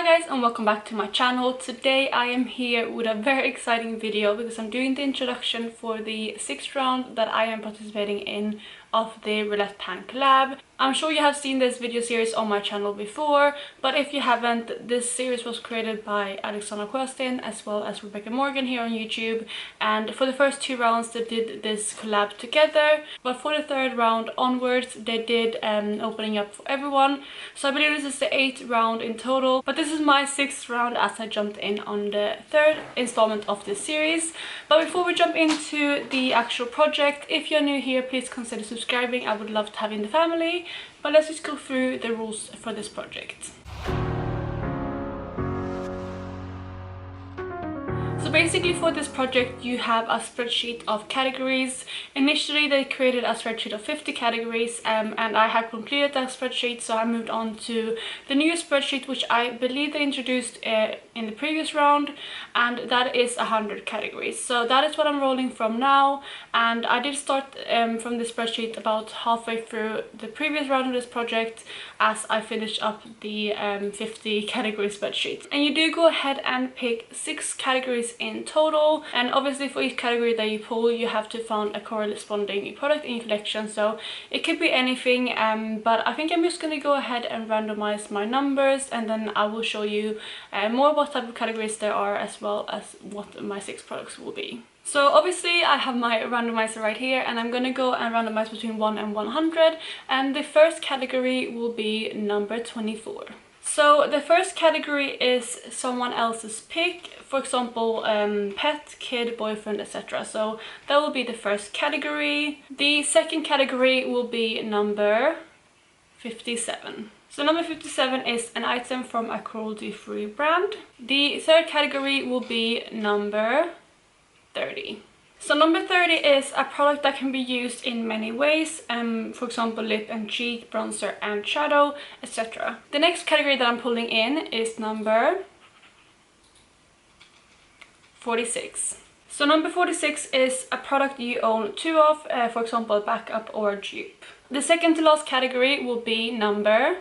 Hi guys, and welcome back to my channel. Today I am here with a very exciting video because I'm doing the introduction for the 6th round that I am participating in of the Roulette Pan collab. I'm sure you have seen this video series on my channel before, but if you haven't, this series was created by Alexandra as well as Rebecca Morgan here on YouTube, and for the first 2 rounds they did this collab together, but for the 3rd round onwards they did opening up for everyone. So I believe this is the 8th round in total, but this is my 6th round as I jumped in on the 3rd installment of this series. But before we jump into the actual project, if you're new here, please consider subscribing. I would love to have you in the family. But let's just go through the rules for this project. So basically for this project you have a spreadsheet of categories. Initially they created a spreadsheet of 50 categories and I have completed that spreadsheet, so I moved on to the new spreadsheet which I believe they introduced in the previous round, and that is 100 categories. So that is what I'm rolling from now, and I did start from the spreadsheet about halfway through the previous round of this project as I finished up the 50 category spreadsheet. And you do go ahead and pick 6 categories in total, and obviously for each category that you pull you have to find a corresponding product in your collection, so it could be anything, but I think I'm just going to go ahead and randomize my numbers, and then I will show you more what type of categories there are as well as what my 6 products will be. So obviously I have my randomizer right here, and I'm going to go and randomize between 1 and 100, and the first category will be number 24. So the first category is someone else's pick, for example pet, kid, boyfriend, etc. So that will be the first category. The second category will be number 57. So number 57 is an item from a cruelty-free brand. The third category will be number 30. So number 30 is a product that can be used in many ways, for example lip and cheek, bronzer and shadow, etc. The next category that I'm pulling in is number 46. So number 46 is a product you own 2 of, for example backup or dupe. The second to last category will be number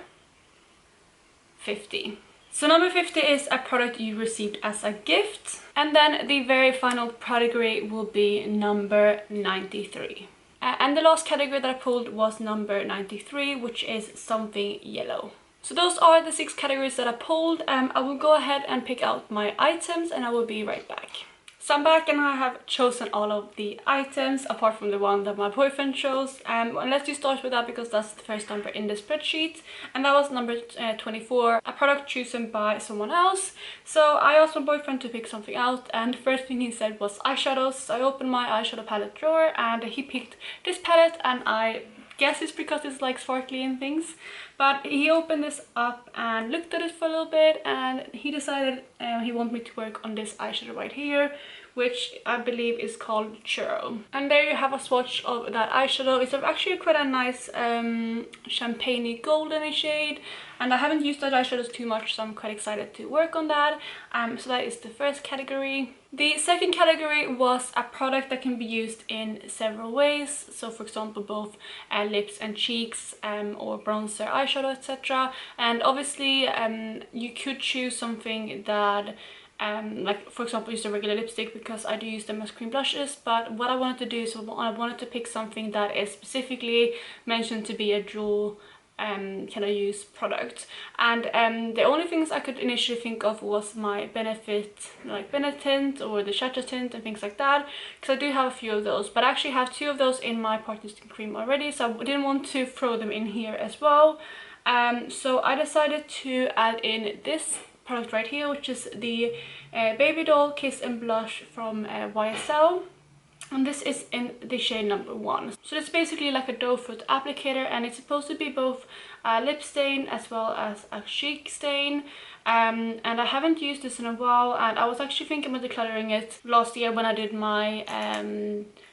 50. So number 50 is a product you received as a gift. And then the very final category will be number 93. And the last category that I pulled was number 93, which is something yellow. So those are the 6 categories that I pulled. I will go ahead and pick out my items and I will be right back. So I'm back and I have chosen all of the items apart from the one that my boyfriend chose. And let's just start with that because that's the first number in the spreadsheet. And that was number 24, a product chosen by someone else. So I asked my boyfriend to pick something out, and the first thing he said was eyeshadows. So I opened my eyeshadow palette drawer and he picked this palette, and I guess it's because it's like sparkly and things, but he opened this up and looked at it for a little bit and he decided he wanted me to work on this eyeshadow right here, which I believe is called Churro. And there you have a swatch of that eyeshadow. It's actually quite a nice champagne-y golden shade, and I haven't used that eyeshadows too much, so I'm quite excited to work on that. So that is the first category. The second category was a product that can be used in several ways, so for example both lips and cheeks, or bronzer, eyeshadow, etc. And obviously you could choose something that like for example use a regular lipstick, because I do use them as cream blushes, but what I wanted to do is I wanted to pick something that is specifically mentioned to be a dual can I use product. And the only things I could initially think of was my Benefit, like Benetint or the Cha Cha tint and things like that, because I do have a few of those, but I actually have 2 of those in my Partner's cream already, so I didn't want to throw them in here as well. So I decided to add in this product right here, which is the Baby Doll Kiss and Blush from YSL. And this is in the shade number 1. So it's basically like a doe foot applicator, and it's supposed to be both a lip stain as well as a cheek stain. And I haven't used this in a while, and I was actually thinking about decluttering it last year when I did my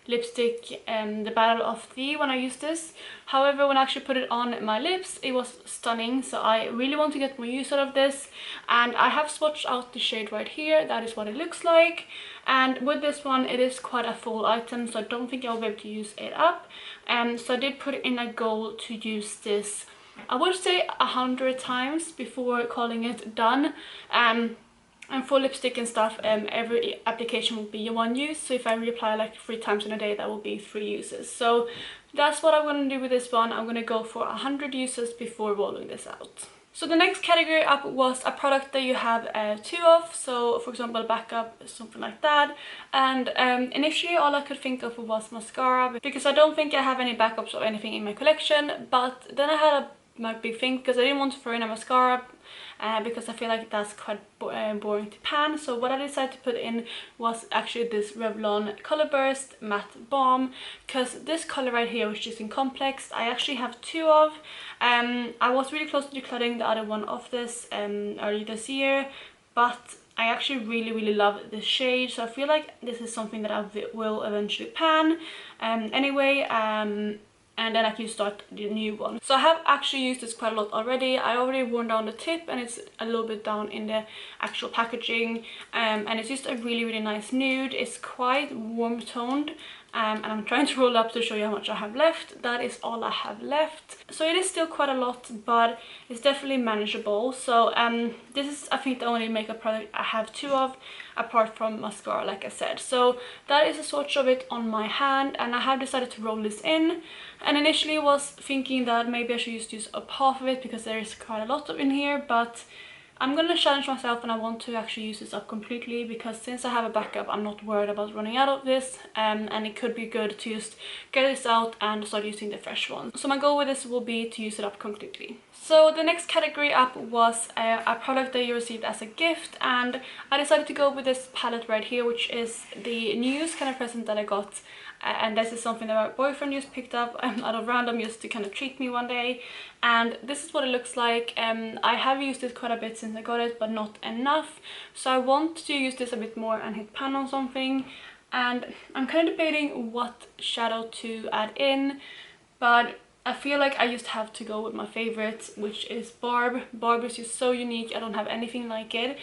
lipstick the Battle of the when I used this. However, when I actually put it on my lips, it was stunning, so I really want to get more use out of this. And I have swatched out the shade right here. That is what it looks like. And with this one, it is quite a full item, so I don't think I'll be able to use it up. So I did put in a goal to use this I would say 100 times before calling it done. And for lipstick and stuff, every application will be one use. So if I reapply like 3 times in a day, that will be 3 uses. So that's what I'm going to do with this one. I'm going to go for 100 uses before rolling this out. So the next category up was a product that you have 2 of. So for example, backup, something like that. And initially all I could think of was mascara, because I don't think I have any backups or anything in my collection. But then I had my big thing, because I didn't want to throw in a mascara, because I feel like that's quite boring to pan. So what I decided to put in was actually this Revlon Color Burst Matte Balm, because this color right here, which is in Complex, I actually have 2 of. I was really close to decluttering the other one of this early this year, but I actually really love this shade, so I feel like this is something that I will eventually pan anyway. And then I can start the new one. So I have actually used this quite a lot already. I already worn down the tip, and it's a little bit down in the actual packaging. And it's just a really nice nude. It's quite warm toned. And I'm trying to roll up to show you how much I have left. That is all I have left. So it is still quite a lot, but it's definitely manageable. So this is, I think, the only makeup product I have 2 of, apart from mascara, like I said. So that is a swatch of it on my hand, and I have decided to roll this in. And initially was thinking that maybe I should just use up half of it, because there is quite a lot of in here, but I'm gonna challenge myself and I want to actually use this up completely, because since I have a backup, I'm not worried about running out of this, and it could be good to just get this out and start using the fresh one. So my goal with this will be to use it up completely. So the next category up was a product that you received as a gift, and I decided to go with this palette right here, which is the newest kind of present that I got. And this is something that my boyfriend just picked up out of random, just to kind of treat me one day. And this is what it looks like. I have used it quite a bit since I got it, but not enough. So I want to use this a bit more and hit pan on something. And I'm kind of debating what shadow to add in, but I feel like I just have to go with my favorite, which is Barb. Barb is just so unique. I don't have anything like it.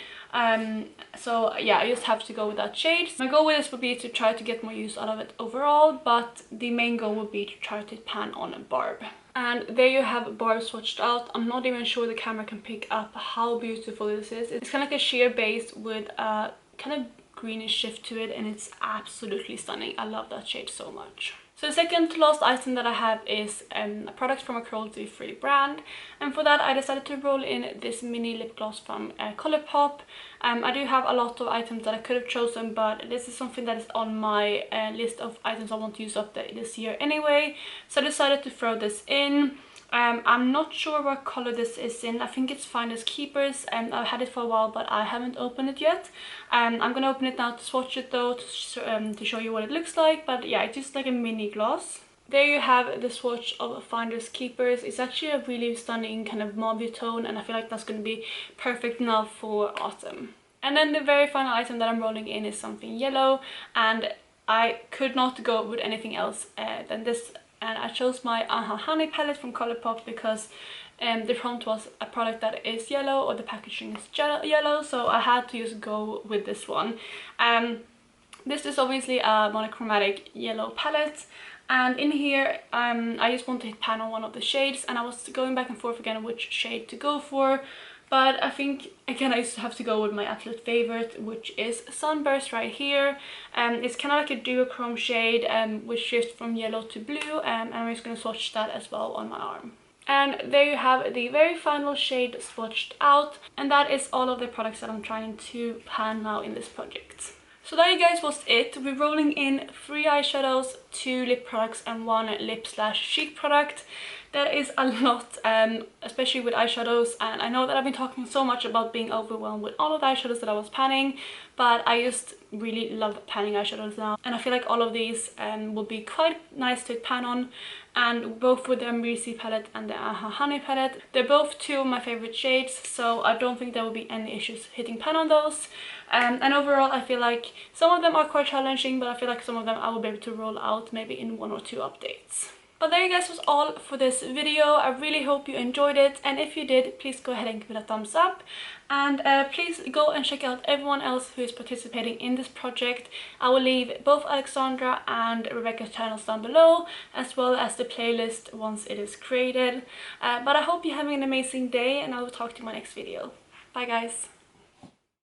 So yeah, I just have to go with that shade. My goal with this would be to try to get more use out of it overall, but the main goal would be to try to pan on Barb. And there you have Barb swatched out. I'm not even sure the camera can pick up how beautiful this is. It's kind of like a sheer base with a kind of greenish shift to it, and it's absolutely stunning. I love that shade so much. So the second to last item that I have is a product from a cruelty-free brand, and for that I decided to roll in this mini lip gloss from Collab. I do have a lot of items that I could have chosen, but this is something that is on my list of items I want to use up this year anyway, so I decided to throw this in. I'm not sure what color this is in. I think it's Finders Keepers, and I've had it for a while, but I haven't opened it yet. I'm gonna open it now to swatch it though, to show you what it looks like. But yeah, it's just like a mini gloss. There you have the swatch of Finders Keepers. It's actually a really stunning kind of mauve tone, and I feel like that's gonna be perfect now for autumn. And then the very final item that I'm rolling in is something yellow, and I could not go with anything else than this. And I chose my Honey palette from Collab because the prompt was a product that is yellow, or the packaging is yellow, so I had to just go with this one. This is obviously a monochromatic yellow palette, and in here I just want to hit pan on one of the shades, and I was going back and forth again which shade to go for. But I think, again, I just have to go with my absolute favorite, which is Sunburst right here. It's kind of like a duochrome shade, which shifts from yellow to blue, and I'm just going to swatch that as well on my arm. And there you have the very final shade swatched out, and that is all of the products that I'm trying to pan now in this project. So that, you guys, was it. We're rolling in 3 eyeshadows, 2 lip products, and 1 lip/cheek product. That is a lot, especially with eyeshadows, and I know that I've been talking so much about being overwhelmed with all of the eyeshadows that I was panning, but I just really love panning eyeshadows now, and I feel like all of these will be quite nice to pan on, and both with the Randomizing palette and the Honey palette. They're both 2 of my favorite shades, so I don't think there will be any issues hitting pan on those. And overall, I feel like some of them are quite challenging, but I feel like some of them I will be able to roll out maybe in 1 or 2 updates. But there you guys was all for this video. I really hope you enjoyed it, and if you did, please go ahead and give it a thumbs up, and please go and check out everyone else who is participating in this project. I will leave both Alexandra and Rebecca's channels down below, as well as the playlist once it is created. But I hope you're having an amazing day, and I will talk to you in my next video. Bye guys!